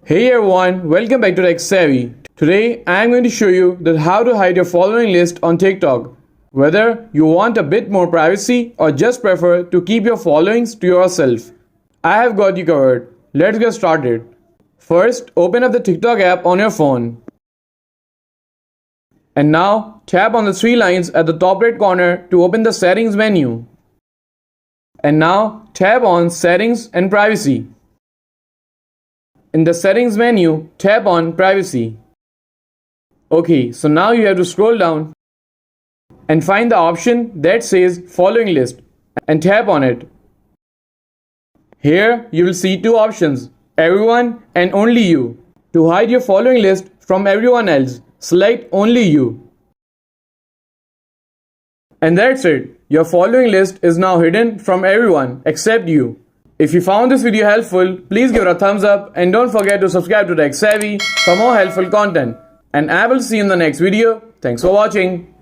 Hey everyone, welcome back to Tech Savvy. Today I am going to show you that how to hide your following list on TikTok. Whether you want a bit more privacy or just prefer to keep your followings to yourself, I have got you covered. Let's get started. First, open up the TikTok app on your phone. And now tap on the three lines at the top right corner to open the settings menu. And now tap on Settings and Privacy. In the settings menu, tap on Privacy. Okay, so now you have to scroll down and find the option that says Following List and tap on it. Here you will see two options, Everyone and Only You. To hide your following list from everyone else, select Only You. And that's it. Your following list is now hidden from everyone except you. If you found this video helpful, please give it a thumbs up and don't forget to subscribe to Tech Savvy for more helpful content. And I will see you in the next video. Thanks for watching.